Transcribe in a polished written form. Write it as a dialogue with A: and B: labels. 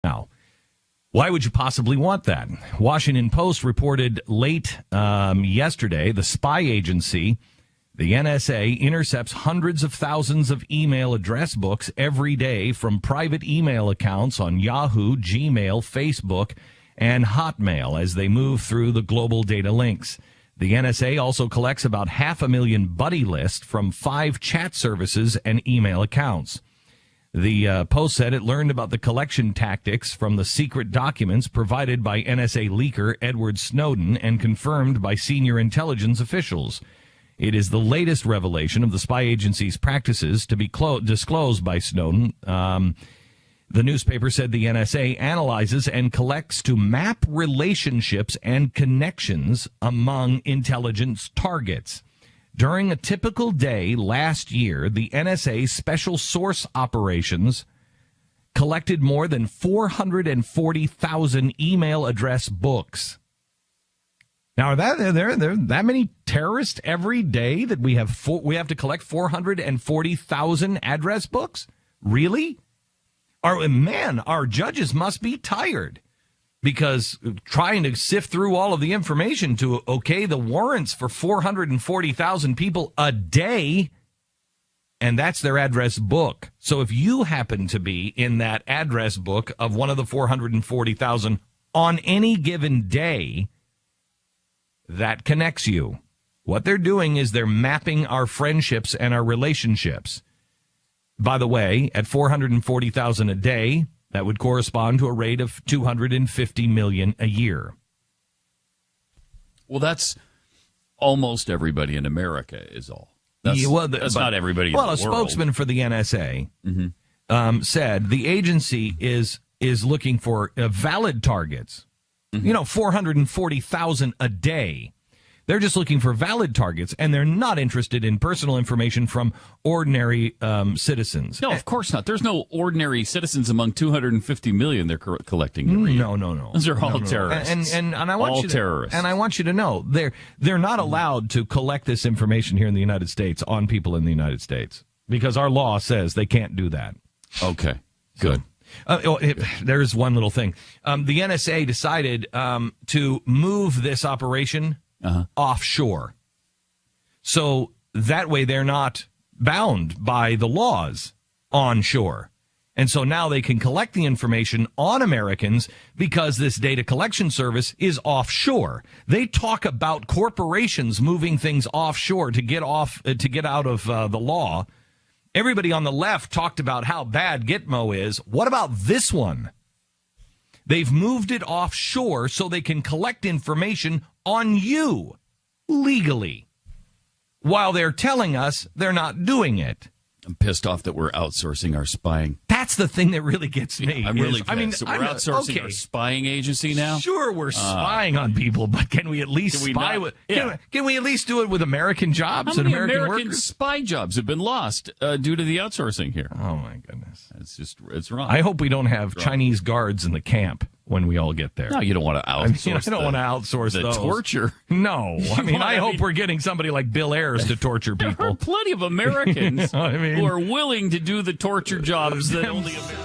A: Now, why would you possibly want that? Washington Post reported late yesterday the spy agency, the NSA, intercepts hundreds of thousands of email address books every day from private email accounts on Yahoo, Gmail, Facebook, and Hotmail as they move through the global data links. The NSA also collects about 500,000 buddy lists from 5 chat services and email accounts. The Post said it learned about the collection tactics from the secret documents provided by NSA leaker Edward Snowden and confirmed by senior intelligence officials. It is the latest revelation of the spy agency's practices to be disclosed by Snowden. The newspaper said the NSA analyzes and collects to map relationships and connections among intelligence targets. During a typical day last year, the NSA Special Source Operations collected more than 440,000 email address books. Now, are there that many terrorists every day that we have to collect 440,000 address books? Really? Our judges must be tired, because trying to sift through all of the information to okay the warrants for 440,000 people a day, and that's their address book. So if you happen to be in that address book of one of the 440,000 on any given day, that connects you. What they're doing is they're mapping our friendships and our relationships. By the way, at 440,000 a day, that would correspond to a rate of 250 million a year.
B: Well, almost everybody in America is all. That's not everybody in the world.
A: Well, a spokesman for the NSA said the agency is looking for valid targets. 440,000 a day. They're just looking for valid targets, and they're not interested in personal information from ordinary citizens.
B: No, of course not. There's no ordinary citizens among 250 million they're collecting.
A: No.
B: Those are all terrorists.
A: And I want
B: terrorists.
A: And I want you to know they're not allowed to collect this information here in the United States on people in the United States, because our law says they can't do that.
B: Okay, good.
A: There's one little thing. The NSA decided to move this operation offshore. So that way they're not bound by the laws onshore. And so now they can collect the information on Americans because this data collection service is offshore. They talk about corporations moving things offshore to get out of the law. Everybody on the left talked about how bad Gitmo is. What about this one? They've moved it offshore so they can collect information on you legally, while they're telling us they're not doing it.
B: I'm pissed off that we're outsourcing our spying.
A: That's the thing that really gets me.
B: I'm really pissed. So we're outsourcing our spying agency now?
A: Sure, we're spying on people, but can we at least spy with... Can we at least do it with American jobs and American workers?
B: Spy jobs have been lost due to the outsourcing here?
A: Oh, my goodness.
B: It's wrong.
A: I hope we don't have Chinese guards in the camp when we all get there.
B: No, you don't want to outsource
A: I don't want to outsource
B: the
A: those.
B: Torture.
A: No. I hope we're getting somebody like Bill Ayers to torture people.
B: There are plenty of Americans who are willing to do the torture jobs that only Americans...